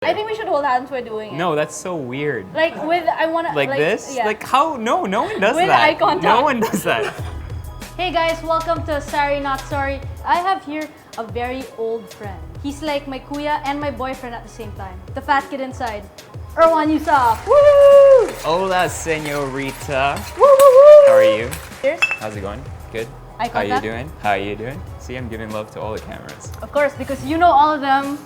I think we should hold hands while doing it. No, that's so weird. Like with, I want to... Like this? Yeah. Like how? No, no one does with that. Eye contact. No one does that. Hey guys, welcome to Sarie Not Sorry. I have here a very old friend. He's like my kuya and my boyfriend at the same time. The fat kid inside, Erwan Heussaff. Woo! Hola, señorita. Woo, woo, woo! How are you? Cheers. How's it going? Good? Eye How you contact. doing? How you doing? See, I'm giving love to all the cameras. Of course, because you know all of them.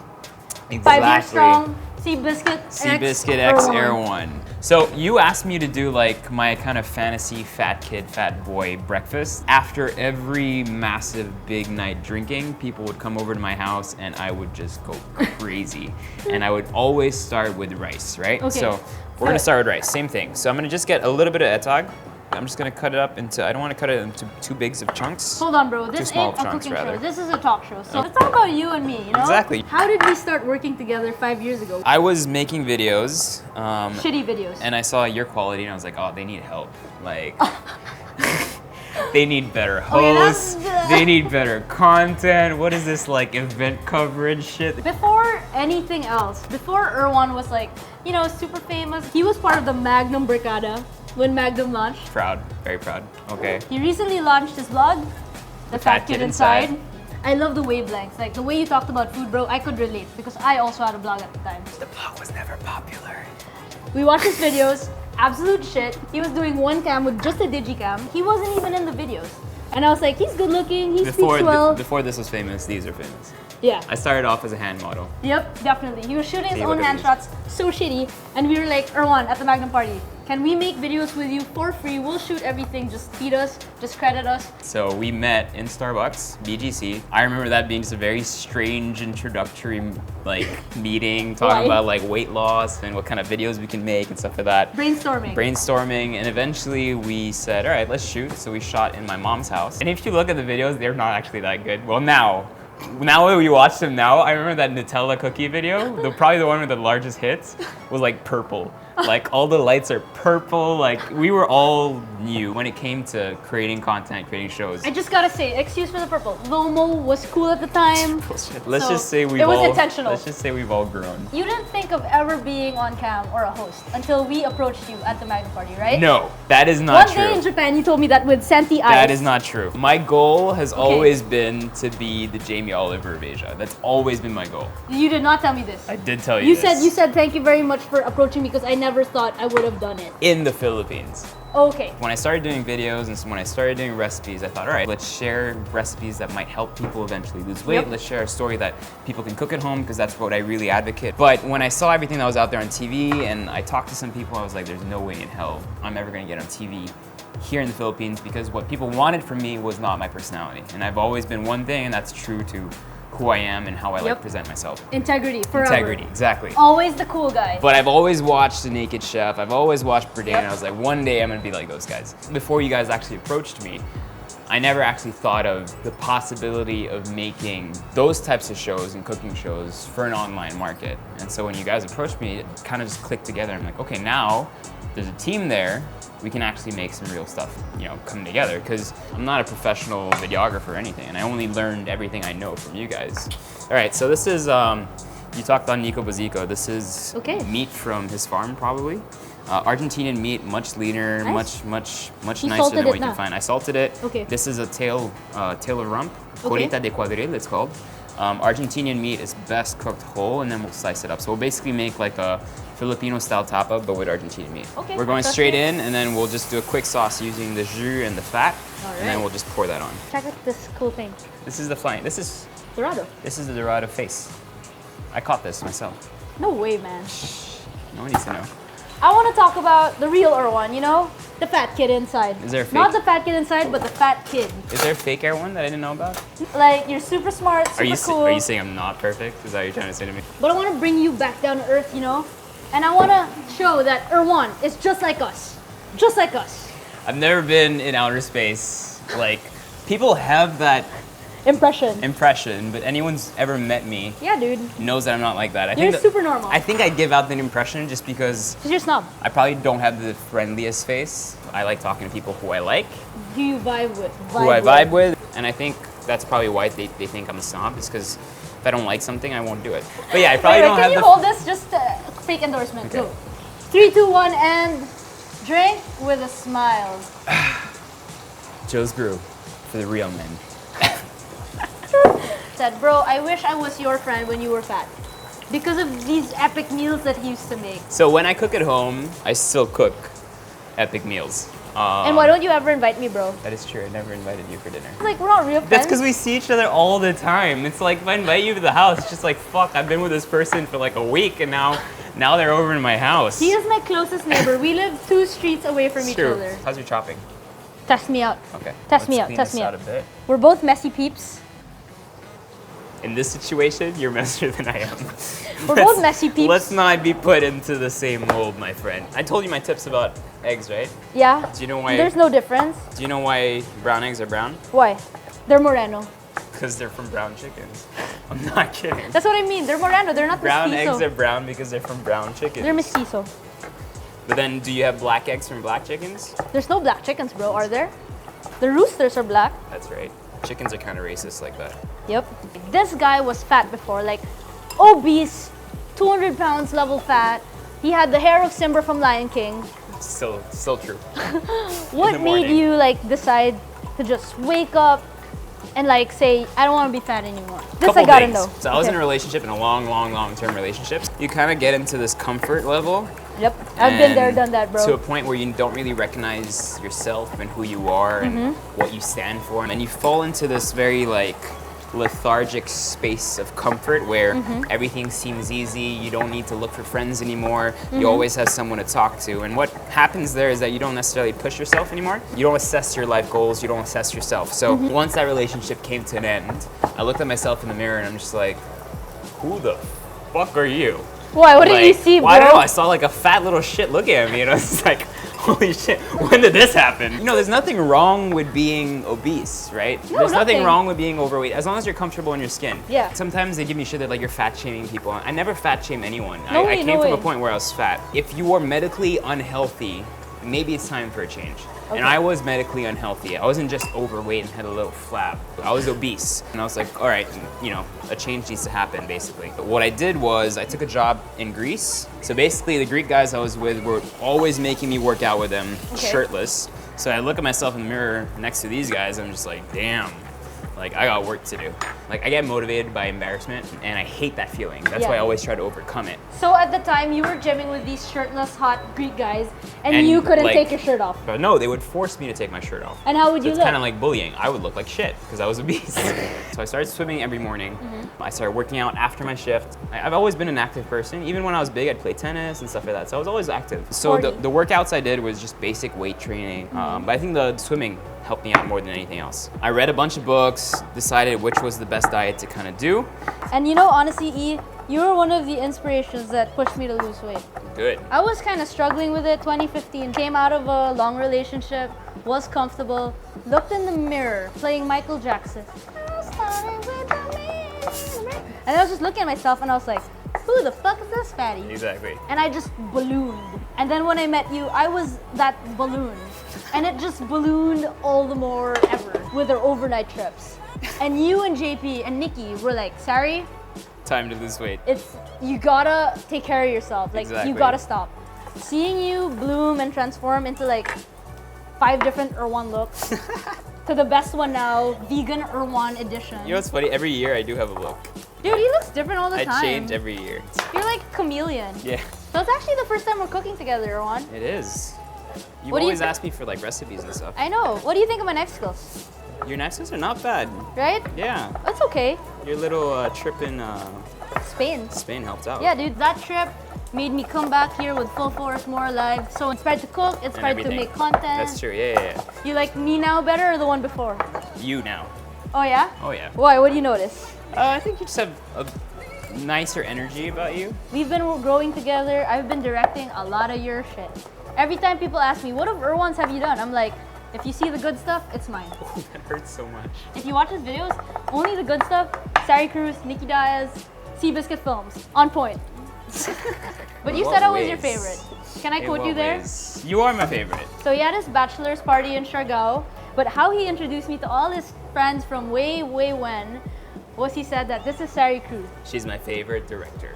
Exactly. 5 years strong. Seabiscuit Seabiscuit X Erwan. So you asked me to do like my kind of fantasy fat kid, fat boy breakfast. After every massive big night drinking, people would come over to my house and I would just go crazy. And I would always start with rice, right? Okay. So we're gonna start with rice, same thing. So I'm gonna just get a little bit of etag. I'm just gonna cut it up into, I don't wanna cut it into too big of chunks. Hold on, bro. Too This small ain't a chunks, cooking rather. show. This is a talk show. So let's talk about you and me, you know? Exactly. How did we start working together 5 years ago? I was making videos. Shitty videos. And I saw your quality and I was like, oh, they need help. Like, they need better hosts. They need better content. What is this, like, event coverage shit? Before anything else, before Erwan was like, you know, super famous, he was part of the Magnum Brigada when Magnum launched. Proud, very proud. Okay. He recently launched his blog, The Fat Kid Inside. I love the wavelengths. Like, the way you talked about food, bro, I could relate because I also had a blog at the time. The blog was never popular. We watched his videos, absolute shit. He was doing one cam with just a digicam. He wasn't even in the videos. And I was like, he's good looking, he speaks well. Before this was famous, these are famous. Yeah. I started off as a hand model. Yep, definitely. He was shooting his See, own look at hand these. shots, so shitty. And we were like, Erwan, at the Magnum party, can we make videos with you for free? We'll shoot everything, just feed us, just credit us. So we met in Starbucks, BGC. I remember that being just a very strange introductory like meeting, talking Why? about like weight loss and what kind of videos we can make and stuff like that. Brainstorming. And eventually we said, all right, let's shoot. So we shot in my mom's house. And if you look at the videos, they're not actually that good. Well, now when we watch them now, I remember that Nutella cookie video, probably the one with the largest hits, was like purple. Like all the lights are purple. Like we were all new when it came to creating content, creating shows. I just gotta say, excuse for the purple. Lomo was cool at the time. Let's So, just say it was intentional. Let's just say we've all grown. You didn't think of ever being on cam or a host until we approached you at the Magnum party, right? No, that is not One true. day in Japan, you told me that with Santi eyes. That is not true. My goal has always been to be the Jamie Oliver of Asia. That's always been my goal. You did not tell me this. I did tell you You this. said thank you very much for approaching me because I never thought I would have done it. In the Philippines. Okay. When I started doing videos and when I started doing recipes, I thought, all right, let's share recipes that might help people eventually lose weight. Yep. Let's share a story that people can cook at home because that's what I really advocate. But when I saw everything that was out there on TV and I talked to some people, I was like, there's no way in hell I'm ever gonna get on TV here in the Philippines because what people wanted from me was not my personality. And I've always been one thing, and that's true to who I am and how I like to present myself. Integrity, forever. Integrity, exactly. Always the cool guy. But I've always watched The Naked Chef. I've always watched Bourdain, and I was like, one day I'm gonna be like those guys. Before you guys actually approached me, I never actually thought of the possibility of making those types of shows and cooking shows for an online market. And so when you guys approached me, it kind of just clicked together. I'm like, okay, now there's a team there. We can actually make some real stuff, you know, come together. Because I'm not a professional videographer or anything, and I only learned everything I know from you guys. All right, so this is, you talked on Nico Bolzico. This is meat from his farm, probably. Argentinian meat, much leaner, much nicer than what you can find. I salted it. Okay. This is a tail of rump, colita de cuadril, it's called. Argentinian meat is best cooked whole, and then we'll slice it up. So we'll basically make like a Filipino-style tapa, but with Argentinian meat. Okay, we're going straight in, and then we'll just do a quick sauce using the jus and the fat, and then we'll just pour that on. Check out this cool thing. This is the flying. This is Dorado. This is the Dorado face. I caught this myself. No way, man. No one needs to know. I want to talk about the real Erwan, you know? The fat kid inside. Is there a fake? Not the fat kid inside, but the fat kid. Is there a fake Erwan that I didn't know about? Like, you're super smart, super cool. Are you saying I'm not perfect? Is that what you're trying to say to me? But I want to bring you back down to earth, you know? And I want to show that Erwan is just like us. Just like us. I've never been in outer space. Like, people have that impression, but anyone's ever met me knows that I'm not like that. You're super normal. I think I give out that impression just because you're a snob. I probably don't have the friendliest face. I like talking to people who I like. Who you vibe with. Who I vibe with. And I think that's probably why they think I'm a snob, is because If I don't like something, I won't do it. But yeah, I probably Wait, don't have can you the... hold this? Just fake endorsement. Okay. Go. 3, 2, 1, and drink with a smile. Joe's Brew for the real men. Said, bro, I wish I was your friend when you were fat. Because of these epic meals that he used to make. So when I cook at home, I still cook epic meals. And why don't you ever invite me, bro? That is true. I never invited you for dinner. Like, we're not real friends. That's because we see each other all the time. It's like if I invite you to the house, it's just like, fuck, I've been with this person for like a week and now they're over in my house. He is my closest neighbor. We live 2 streets away from each True. other. How's your chopping? Test me out. Okay. Test me Let's out. clean Test this me out out. a bit. We're both messy peeps. In this situation, you're messier than I am. We're both messy peeps. Let's not be put into the same mold, my friend. I told you my tips about eggs, right? Yeah. Do you know why? There's no difference. Do you know why brown eggs are brown? Why? They're Moreno. Because they're from brown chickens. I'm not kidding. That's what I mean. They're Moreno. They're not Brown mestizo. eggs are brown because they're from brown chickens. They're mestizo. But then, do you have black eggs from black chickens? There's no black chickens, bro. Are there? The roosters are black. That's right. Chickens are kind of racist like that. Yep. This guy was fat before, like obese, 200 pounds level fat. He had the hair of Simba from Lion King. Still true. What the made morning. you like decide to just wake up and like say, I don't want to be fat anymore? This Couple I gotta things. know. So I was in a Okay. relationship, in a long-term relationship. You kind of get into this comfort level. Yep. I've been there, and done that, bro. To a point where you don't really recognize yourself and who you are and what you stand for. And you fall into this very like lethargic space of comfort where everything seems easy. You don't need to look for friends anymore. You always have someone to talk to. And what happens there is that you don't necessarily push yourself anymore. You don't assess your life goals. You don't assess yourself. So once that relationship came to an end, I looked at myself in the mirror and I'm just like, who the fuck are you? Why? What did you Like, see, bro? well, I don't know. I saw like a fat little shit looking at me, and I was like, "Holy shit! When did this happen?" You know, there's nothing wrong with being obese, right? No, there's nothing nothing. wrong with being overweight as long as you're comfortable in your skin. Yeah. Sometimes they give me shit that like you're fat shaming people. I never fat shame anyone. No I way, came no from way. a point where I was fat. If you are medically unhealthy, maybe it's time for a change. Okay. And I was medically unhealthy. I wasn't just overweight and had a little flab. I was obese. And I was like, all right, you know, a change needs to happen, basically. But what I did was I took a job in Greece. So basically, the Greek guys I was with were always making me work out with them Okay. shirtless. So I look at myself in the mirror next to these guys, I'm just like, damn. Like, I got work to do. Like, I get motivated by embarrassment, and I hate that feeling. That's Yeah. why I always try to overcome it. So at the time, you were gymming with these shirtless, hot Greek guys, and you couldn't like- take your shirt off. But no, they would force me to take my shirt off. And how would So you it's look? kind of like bullying. I would look like shit because I was obese. So I started swimming every morning. I started working out after my shift. I've always been an active person. Even when I was big, I'd play tennis and stuff like that. So I was always active. So the Sporty. workouts I did was just basic weight training. But I think the swimming helped me out more than anything else. I read a bunch of books, decided which was the best diet to kind of do. And you know, honestly, E, you were one of the inspirations that pushed me to lose weight. Good. I was kind of struggling with it 2015. Came out of a long relationship, was comfortable, looked in the mirror, playing Michael Jackson. And I was just looking at myself and I was like, who the fuck is this fatty? Exactly. And I just ballooned. And then when I met you, I was that balloon. And it just ballooned all the more ever with our overnight trips. And you and JP and Nikki were like, Sarie, Time to lose weight. you gotta take care of yourself. Like, Exactly. you gotta stop. Seeing you bloom and transform into like 5 different Erwan looks to the best one now, vegan Erwan edition. You know what's funny? Every year I do have a look. Dude, he looks different all the I time. change every year. You're like a chameleon. Yeah, So it's actually the first time we're cooking together, Erwan. it is. You What do you always thi- ask me for like recipes and stuff. I know. What do you think of my knife skills? Your knife skills are not bad. Right? Yeah, It's okay. your little trip in Spain. Spain helped out. Yeah, dude, that trip made me come back here with full force, more alive. So inspired to cook, And inspired to everything. make content. That's true. Yeah. You like me now better or the one before? You now. Oh yeah? Oh yeah. Why? What do you notice? I think you just have a nicer energy about you. We've been growing together. I've been directing a lot of your shit. Every time people ask me, what of Erwan's have you done? I'm like, if you see the good stuff, it's mine. That hurts so much. If you watch his videos, only the good stuff, Sarie Cruz, Nikki Diaz, Seabiscuit Films, on point. But you In said I what was your ways? favorite. Can I In quote what you there? ways? You are my favorite. So he had his bachelor's party in Siargao, but how he introduced me to all his friends from way when was he said that this is Sarie Cruz. She's my favorite director.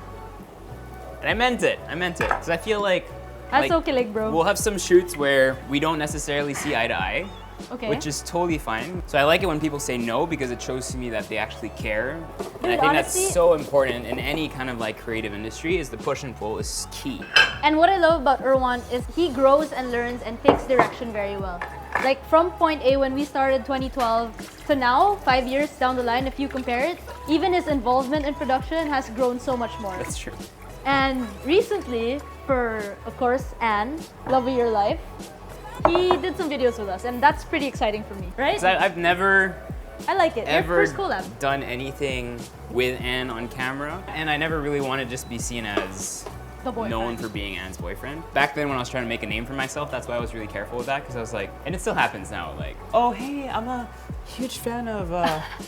And I meant it. Because I feel like... That's so kilig, bro. We'll have some shoots where we don't necessarily see eye to eye. Okay. Which is totally fine. So I like it when people say no because it shows to me that they actually care. Dude, and I think honestly, that's so important in any kind of like creative industry is the push and pull is key. And what I love about Erwan is he grows and learns and takes direction very well. Like from point A when we started 2012 to now, 5 years down the line, if you compare it, even his involvement in production has grown so much more. That's true. And recently, for of course Anne, Love of Your Life, he did some videos with us, and that's pretty exciting for me, right? I've never I like it. Your ever first collab. done anything with Anne on camera, and I never really want to just be seen as The boyfriend. known for being Anne's boyfriend. Back then when I was trying to make a name for myself, that's why I was really careful with that, because I was like, and it still happens now, like, oh hey, I'm a huge fan of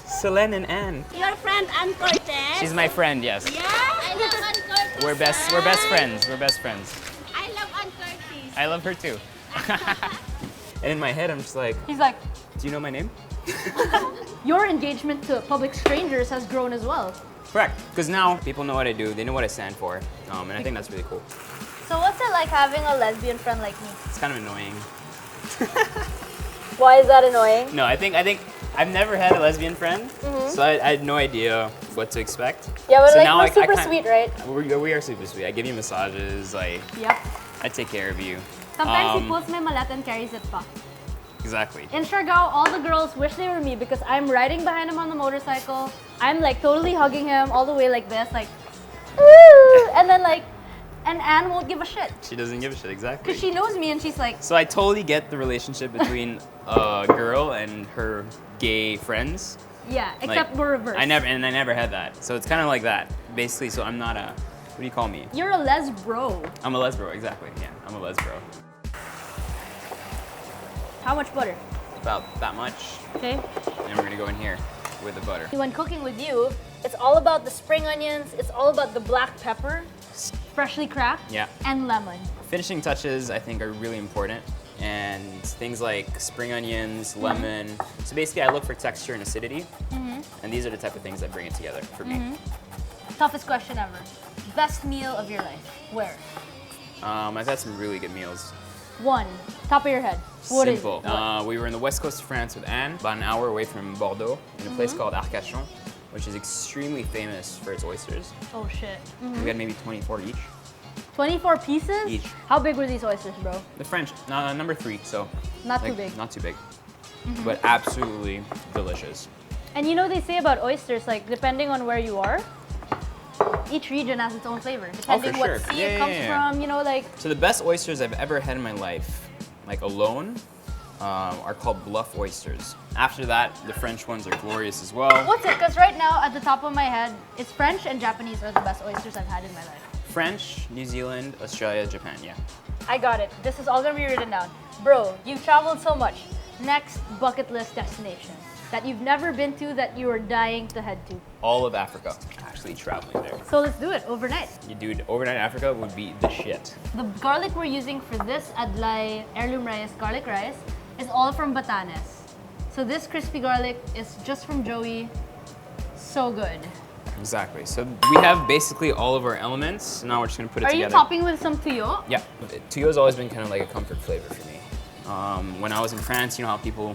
Selene and Anne. Your friend Ann Cortez? She's my friend, yes. Yeah, I love Ann Cortez. We're best friends. We're best friends. I love Ann Cortez. I love her too. And in my head, I'm just like, He's like, do you know my name? your engagement to public strangers has grown as well. Correct, because now people know what I do, they know what I stand for, and I think that's really cool. So what's it like having a lesbian friend like me? It's kind of annoying. Why is that annoying? No, I think I've never had a lesbian friend, so I had no idea what to expect. Yeah, but so like now we're I super can't- sweet, right? We are super sweet. I give you massages, Yep. I take care of you. Sometimes he pulls my malat and carries it pa. Exactly. In Siargao, all the girls wish they were me because I'm riding behind him on the motorcycle. I'm like totally hugging him all the way like this, like, "Woo!" And then like, and Anne won't give a shit. She doesn't give a shit, exactly. Because she knows me and she's like, So I totally get the relationship between a girl and her gay friends. yeah, except Like, we're reversed. I never had that. So it's kind of like that, basically. So I'm not a, what do you call me? You're a les bro. I'm a lesbro, exactly. Yeah, I'm a lesbro. How much butter? About that much. Okay. And we're gonna go in here with the butter. When cooking with you, it's all about the spring onions, it's all about the black pepper, freshly cracked, Yeah. and lemon. Finishing touches, I think, are really important. And things like spring onions, lemon. So basically, I look for texture and acidity. And these are the type of things that bring it together for me. Toughest question ever. Best meal of your life? Where? I've had some really good meals. One. Top of your head. What is Simple. it? What? We were in the west coast of France with Anne, about an hour away from Bordeaux, in a place called Arcachon, which is extremely famous for its oysters. Oh shit. We had maybe 24 each. 24 pieces? Each. How big were these oysters, bro? The French, number 3, so Not like, too big. Not too big, but absolutely delicious. And you know they say about oysters, like depending on where you are, each region has its own flavor. Depending sure. what sea Yeah, it yeah, comes yeah. from, you know, like So the best oysters I've ever had in my life, like alone, are called bluff oysters. After that, the French ones are glorious as well. what's it? Because right now, at the top of my head, it's French and Japanese are the best oysters I've had in my life. French, New Zealand, Australia, Japan, yeah. I got it. This is all gonna be written down. Bro, you've traveled so much. Next bucket list destination that you've never been to that you are dying to head to. All of Africa, actually traveling there. So let's do it overnight. You dude, overnight Africa would be the shit. The garlic we're using for this Adlai heirloom rice, garlic rice, is all from Batanes. So this crispy garlic is just from Joey. So good. Exactly. So we have basically all of our elements. Now we're just gonna put it Are together. you topping with some tuyo? Yeah. Tuyo's always been kind of like a comfort flavor for me. When I was in France, you know how people,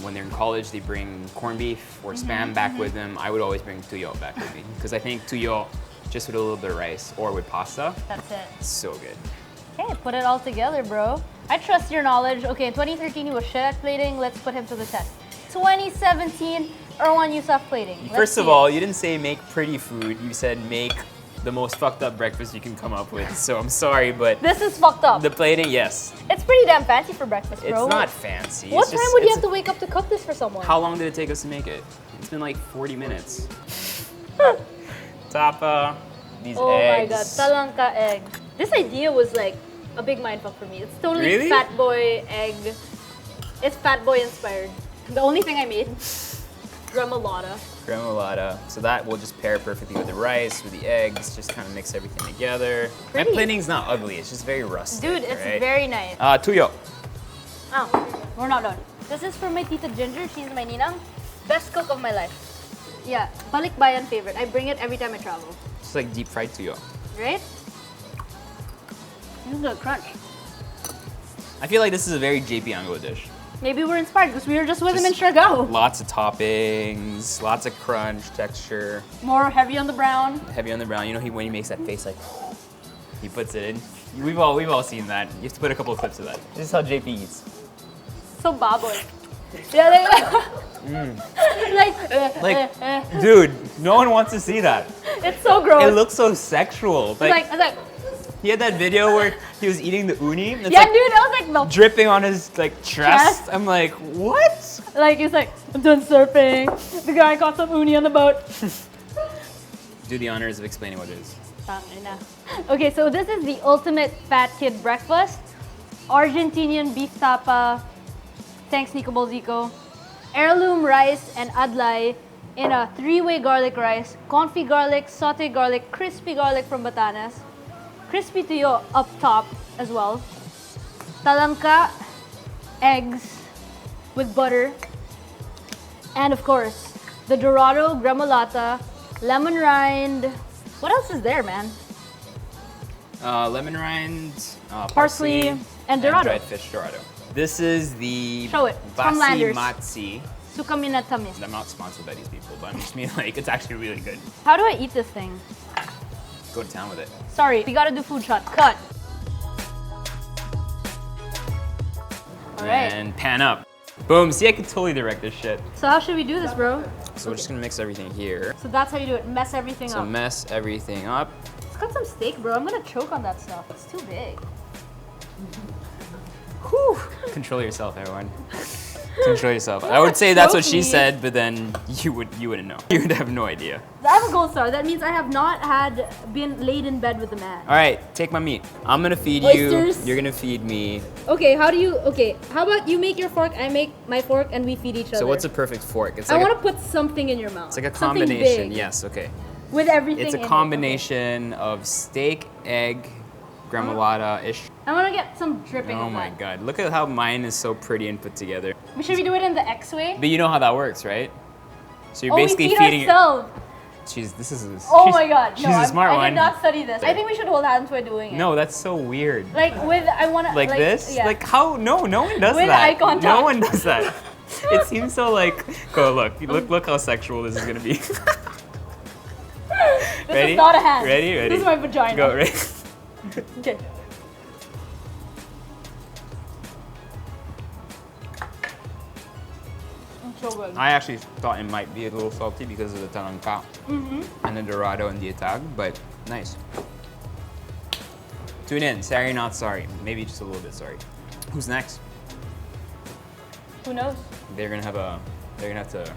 when they're in college, they bring corned beef or spam back with them. I would always bring tuyo back with me because I think tuyo, just with a little bit of rice or with pasta, That's it. it's so good. Okay, put it all together, bro. I trust your knowledge. Okay, in 2013 he was shit at plating. Let's put him to the test. 2017, Erwan Heussaff plating. Let's First of see all, it. you didn't say make pretty food. You said make the most fucked up breakfast you can come up with. So I'm sorry, but This is fucked up. the plating, yes. It's pretty damn fancy for breakfast, bro. It's not fancy. What It's time just- would you it's- have to wake up to cook this for someone? How long did it take us to make it? It's been like 40 minutes. Tapa, these Oh eggs. my god, talangka egg. This idea was like a big mindfuck for me. It's totally Really? fat boy egg. It's fat boy inspired. The only thing I made, gremolata. Gremolata. So that will just pair perfectly with the rice, with the eggs, just kind of mix everything together. My Pretty. plating's not ugly, it's just very rustic. Dude, it's right? very nice. Tuyo. Oh, we're not done. This is for my tita Ginger. She's my ninang. Best cook of my life. Yeah, balikbayan favorite. I bring it every time I travel. It's like deep fried tuyo. Right? This is a crunch. I feel like this is a very JP Ango dish. Maybe we're inspired because we were just with him in Siargao. Lots of toppings, lots of crunch, texture. More heavy on the brown. Heavy on the brown. You know, when he makes that face like, he puts it in. We've all seen that. You have to put a couple of clips of that. This is how JP eats. So baboy. Yeah, like, Dude, no one wants to see that. it's so gross. It looks so sexual. it's like, He had that video where he was eating the uni. It's yeah, like dude, I was like, no. dripping on his like chest. Chest. I'm like, what? Like, he's like, I'm done surfing. The guy caught some uni on the boat. Do the honors of explaining what it is. Okay, so this is the ultimate fat kid breakfast. Argentinian beef tapa. Thanks, Nico Bolzico. Heirloom rice and adlay in a 3-way garlic rice. Confit garlic, sauté garlic, crispy garlic from Batanes. Crispy tuyo up top as well. Talangka, eggs with butter. And of course, the Dorado gremolata, lemon rind. What else is there, man? Lemon rind, Parsley, and Dorado. dried fish Dorado. This is the Show it. It's from Landers. Basi matzi. Sukaminatamis. I'm not sponsored by these people, but I'm just mean like it's actually really good. How do I eat this thing? Go to town with it. Sorry, we gotta do food shot. Cut. All right. And pan up. Boom. See, I could totally direct this shit. So how should we do this, bro? So we're just gonna mix everything here. So that's how you do it. Mess everything So up. mess everything up. Let's cut some steak, bro. I'm gonna choke on that stuff. It's too big. Whew. Control yourself, everyone. Control yourself. I would say that's what she Choke me. said, but then you wouldn't know. You would have no idea. I have a gold star. That means I have not been laid in bed with a man. All right, take my meat. I'm gonna feed Oysters. you. You're gonna feed me. Okay, how about you make your fork, I make my fork, and we feed each other. So what's a perfect fork? It's I like want to put something in your mouth. it's like a Something combination. big Yes, okay. With everything It's a in it. combination of steak, egg, gremolata-ish. I want to get some dripping Oh of my that. god, look at how mine is so pretty and put together. Should we do it in the X way? But you know how that works, right? So you're Oh, basically we feed feeding ourselves. Oh My god, she's a smart I one. did not study this. I think we should hold hands while doing it. No, that's so weird. I want to Like this? Yeah. Like how? No one does With that. eye contact. No one does that. It seems so like. Go look how sexual this is gonna be. This Ready? is not a hand. Ready? This is my vagina. Go, ready? Okay. It's so good. I actually thought it might be a little salty because of the talangka and the Dorado and the atag, but nice. Tune in, Sarie Not Sorry. Maybe just a little bit sorry. Who's next? Who knows? They're gonna have to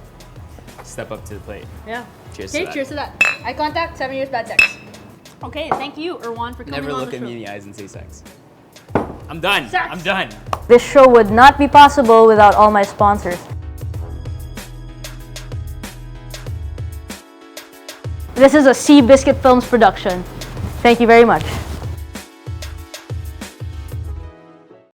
step up to the plate. Yeah. Cheers Okay, to that. cheers to that. Eye contact, 7 years bad sex. Okay, thank you, Erwan, for coming Never on look the at show. me in the eyes and say sex. I'm done. Sex. I'm done. This show would not be possible without all my sponsors. This is a Seabiscuit Films production. Thank you very much.